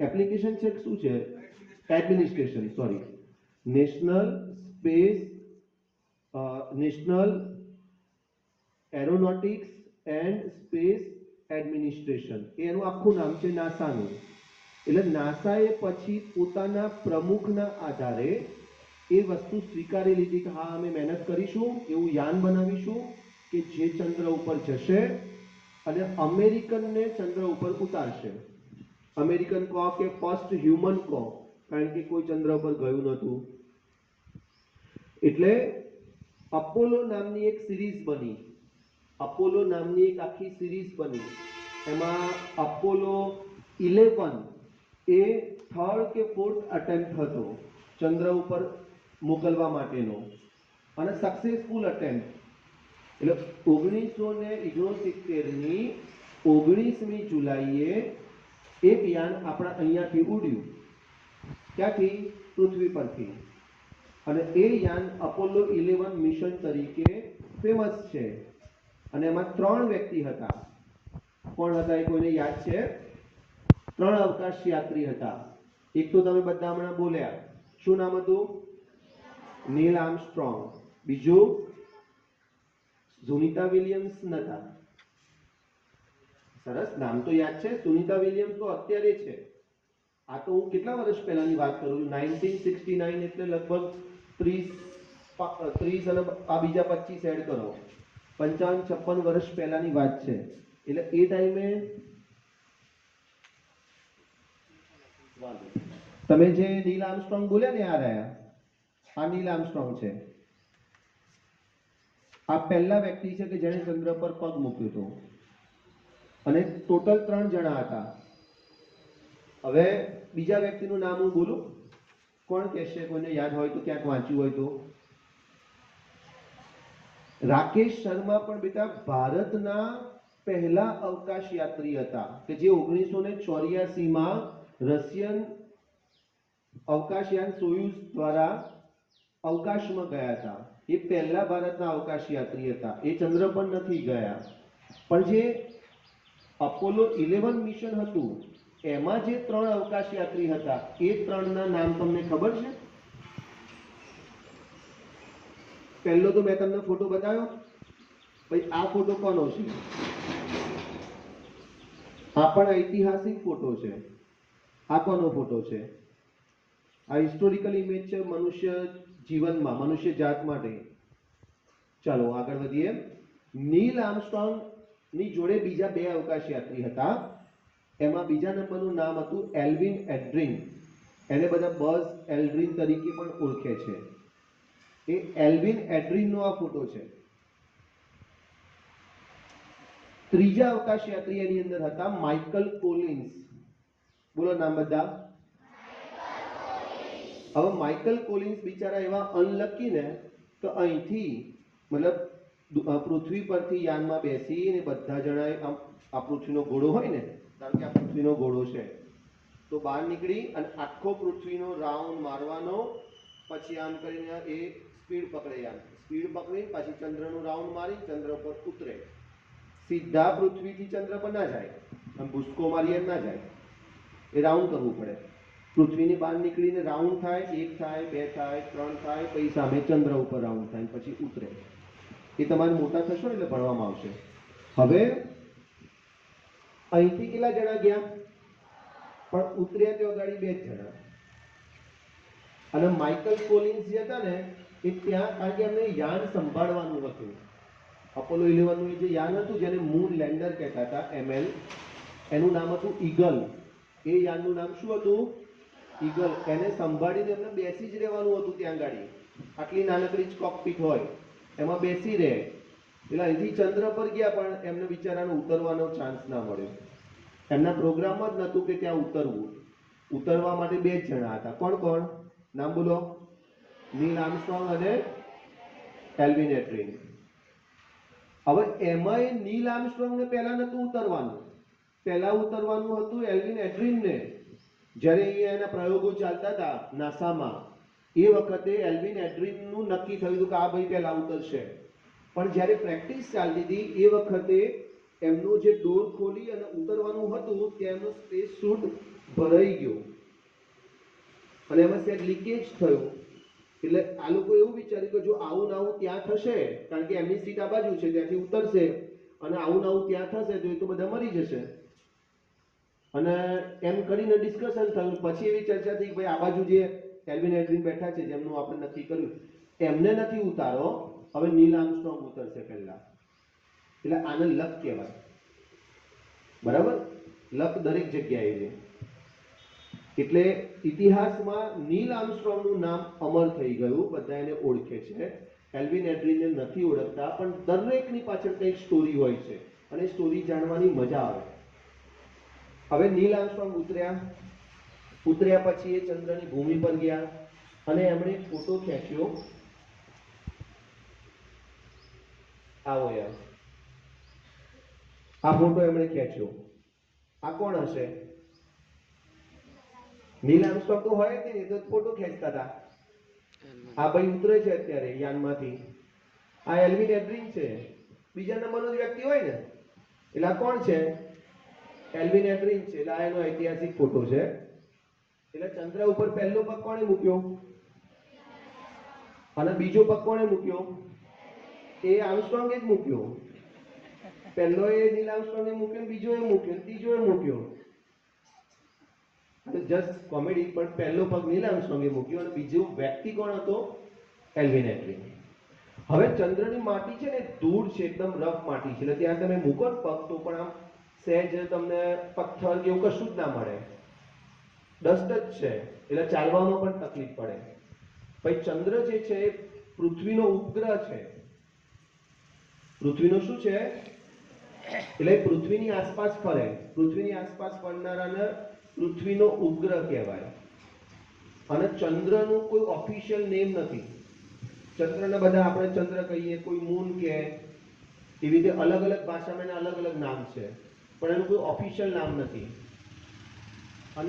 Application છે શું છે? Administration, sorry, national aeronautics and space administration, એનું આખું નામ છે નાસાનું. એટલે નાસાએ પછી પોતાના પ્રમુખના આધારે એ વસ્તુ સ્વીકારી લીધી કે હા અમે મહેનત કરીશું, એવું યાન બનાવીશું કે જે ચંદ્ર ઉપર જશે અને અમેરિકનને ચંદ્ર ઉપર ઉતારશે. અમેરિકન કહો કે ફર્સ્ટ હ્યુમન કહો, કારણ કે કોઈ ચંદ્ર ઉપર ગયું નહોતું. એટલે અપોલો નામની એક સિરીઝ બની, અપોલો નામની એક આખી સિરીઝ બની. એમાં અપોલો 11 એ થર્ડ કે ફોર્થ અટેમ્પ્ટ હતો ચંદ્ર ઉપર મોકલવા માટેનો, અને સક્સેસફુલ અટેમ્પ્ટ. એટલે 1969ની 19મી જુલાઈએ એક યાન આપણા અહીંયાથી ઉડ્યું. ક્યાંથી? પૃથ્વી પરથી. અને એ યાન અપોલો 11 મિશન તરીકે ફેમસ છે. અને એમાં 3 વ્યક્તિ હતા. કોણ હતા એ કોઈને યાદ છે? 3 અવકાશ યાત્રી હતા. એક તો તમે બધા હમણાં બોલ્યા, શું નામ હતું? નીલ આર્મસ્ટ્રોંગ. બીજું સુનિતા વિલિયમ્સ નતા. સરસ, નામ તો યાદ છે. સુનિતા વિલિયમ્સ તો અત્યારે છે. આ તો હું કેટલા વર્ષ પહેલાની વાત કરું છું, 1969, એટલે લગભગ 30 અને આ બીજા 25 એડ કરો, 55-56 વર્ષ પહેલાની વાત છે. એટલે એ ટાઈમે તમે જે નીલ આર્મસ્ટ્રોંગ બોલ્યા ને, આ રહ્યા, આ નીલ આર્મસ્ટ્રોંગ છે. આ પહેલા વ્યક્તિ છે કે જેણે ચંદ્ર પર પગ મૂક્યો હતો. અને ટોટલ 3 જણા હતા. હવે બીજા વ્યક્તિનું નામ હું બોલું, કોણ કહેશે? કોઈને યાદ હોય તો, ક્યાંક વાંચ્યું હોય તો. રાકેશ શર્મા પણ બેટા ભારતના પહેલા અવકાશ યાત્રી હતા કે જે 1984માં રશિયન અવકાશયાન સોયુઝ દ્વારા અવકાશમાં ગયા હતા. એ પહેલા ભારતના અવકાશ યાત્રી હતા. એ ચંદ્ર પર નથી ગયા. પણ જે અપોલો 11 મિશન હતું એમાં જે 3 અવકાશ યાત્રી હતા એ 3ના નામ તમને ખબર છે? પહેલો તો મેં તમને ફોટો બતાવ્યો. ભાઈ આ ફોટો કોનો છે? આ પણ ઐતિહાસિક ફોટો છે. આ કોનો ફોટો છે? આ હિસ્ટોરિકલ ઇમેજ છે મનુષ્ય જીવનમાં, મનુષ્ય જાત માટે. ચાલો આગળ વધીએ. નીલ આર્મસ્ટ્રોંગ ની જોડે બીજા 2 અવકાશ યાત્રી હતા. એમાં બીજા નંબરનું નામ હતું એલ્વિન એડ્રીન. એને બધા બઝ એલ્ડ્રીન તરીકે પણ ઓળખે છે. એ એલ્વિન એડ્રીનનો આ ફોટો છે. ત્રીજા અવકાશ યાત્રી એની અંદર હતા માઇકલ કોલિન્સ. બોલો નામ બધા. હવે માઇકલ કોલિન્સ બિચારા એવા અનલકી ને તો અહીંથી મતલબ પૃથ્વી પરથી યાનમાં બેસીને બધા જણાએ આ પૃથ્વીનો ઘોડો હોય ને, કારણ કે આ પૃથ્વીનો ઘોડો છે, તો બહાર નીકળી અને આખો પૃથ્વીનો રાઉન્ડ મારવાનો. પછી આમ કરીને એ સ્પીડ પકડે, યાન સ્પીડ પકડી પછી ચંદ્રનું રાઉન્ડ મારી ચંદ્ર પર ઉતરે. સીધા પૃથ્વીથી ચંદ્ર પર ના જાય, આમ ભૂસકો મારી એમ ના જાય. એ રાઉન્ડ કરવું પડે. પૃથ્વીની બહાર નીકળીને રાઉન્ડ થાય, 1 થાય, 2 થાય, 3 થાય, પછી સામે ચંદ્ર ઉપર રાઉન્ડ થાય, પછી ઉતરે. એ તમારે મોટા થશો એટલે ભણવામાં આવશે. હવે અહીંથી કેટલા જણા ગયા? પણ ઉતર્યા તે અગાડી 2 જણા. અને માઇકલ કોલિન્સ જે હતા ને એ ત્યાં, કારણ કે એમને યાન સંભાળવાનું હતું. અપોલો 11નું જે યાન હતું જેને મૂન લેન્ડર કહેતા હતા, ML, એનું નામ હતું ઈગલ. એ યાનનું નામ શું હતું? ઈગલ. એને સંભાળીને એમને બેસી જ રહેવાનું હતું ત્યાં ગાડી. આટલી નાનકડી જ કોકપીટ હોય એમાં બેસી રહે. એટલે અહીંથી ચંદ્ર પર ગયા પણ એમને બિચારાને ઉતરવાનો ચાન્સ ના મળ્યો. એમના પ્રોગ્રામમાં જ નહોતું કે ત્યાં ઉતરવું. ઉતરવા માટે 2 જ જણા હતા. કોણ કોણ? નામ બોલો. નીલ આર્મસ્ટ્રોંગ અને એલ્વિન એડ્રીન. હવે એમાંય નીલ આર્મસ્ટ્રોંગને પહેલા નહોતું ઉતરવાનું. પહેલા ઉતરવાનું હતું એલ્વિન એડ્રીનને. જ્યારે એના પ્રયોગો ચાલતા હતા નાસામાં એ વખતે એલ્વિન એડ્રીનનું નક્કી થયું હતું કે આ ભાઈ પહેલા ઉતરશે. પણ જ્યારે પ્રેક્ટિસ ચાલતી હતી એ વખતે એમનું જે ડોર ખોલી અને ઉતરવાનું હતું ત્યાં એમનો સ્પેસ સૂટ ભરાઈ ગયો અને એમાં સેજ લીકેજ થયો, એટલે આ લોકો એવું વિચાર્યું કે જો આવું ને આવું ત્યાં થશે, કારણ કે એમની સીટ આ બાજુ છે, ત્યાંથી ઉતરશે અને આવું ને આવું ત્યાં થશે તો એ તો બધા મરી જશે. અને એમ કરીને ડિસ્કશન થયું. પછી એવી ચર્ચા થઈ કે ભાઈ આ બાજુ જે એલ્વિન એડ્રીન બેઠા છે, જેમનું આપણે નક્કી કર્યું, એમને નથી ઉતારો, હવે નીલ આર્મસ્ટ્રોંગ ઉતરશે પહેલા. એટલે આને લક કહેવાય. બરાબર, લક દરેક જગ્યાએ છે. એટલે ઇતિહાસમાં નીલ આર્મસ્ટ્રોંગનું નામ અમર થઈ ગયું, બધા એને ઓળખે છે. એલ્વિન એડ્રીનને નથી ઓળખતા, પણ દરેકની પાછળ કંઈક સ્ટોરી હોય છે અને સ્ટોરી જાણવાની મજા આવે. હવે નીલ આર્મસ્ટ્રોંગ ઉતર્યા પછી એ ચંદ્રની ભૂમિ પર ગયા અને એમણે એક ફોટો ખેંચ્યો. આવો યાર, આ ફોટો એમણે ખેંચ્યો. આ કોણ હશે? નીલ આર્મસ્ટ્રોંગ તો હોય જ નહીં, તો ફોટો ખેંચતા હતા. આ ભાઈ ઉતરે છે અત્યારે યાનમાંથી, આ એલ્વિન એડ્રીન છે. બીજા નંબરનો વ્યક્તિ હોય ને, એટલે આ કોણ છે? એલ્વિન એડ્રીન છે. એટલે આ એનો ઐતિહાસિક ફોટો છે. એટલે ચંદ્ર ઉપર પહેલો પગ કોણે મૂક્યો અને બીજો પગ કોણે મૂક્યો? એ આર્મસ્ટ્રોંગે જ મૂક્યો. પહેલો એ નીલ આર્મસ્ટ્રોંગે મૂક્યો, બીજો એ મૂક્યો, ત્રીજો એ મૂક્યો. જસ્ટ કોમેડી, પણ પહેલો પગ નીલ આર્મસ્ટ્રોંગે મૂક્યો અને બીજો વ્યક્તિ કોણ હતો? Elwin Adrian. હવે ચંદ્રની માટી છે ને ધૂળ છે, એકદમ રફ માટી છે, એટલે ત્યાં તમે મૂકો ને પગ તો પણ આમ સહેજ તમને પથ્થર કે એવું કશું જ ના મળે, ડસ્ટ જ છે, એટલે ચાલવામાં પણ તકલીફ પડે. ભાઈ ચંદ્ર જે છે એ પૃથ્વીનો ઉપગ્રહ છે. પૃથ્વીનો શું છે? એટલે પૃથ્વીની આસપાસ ફરે. પૃથ્વીની આસપાસ ફરનારાને પૃથ્વીનો ઉપગ્રહ કહેવાય. અને ચંદ્રનું કોઈ ઓફિશિયલ નેમ નથી. ચંદ્રને બધા આપણે ચંદ્ર કહીએ, કોઈ મૂન કહે, એવી રીતે અલગ અલગ ભાષામાં એના અલગ અલગ નામ છે, પણ એનું કોઈ ઓફિશિયલ નામ નથી.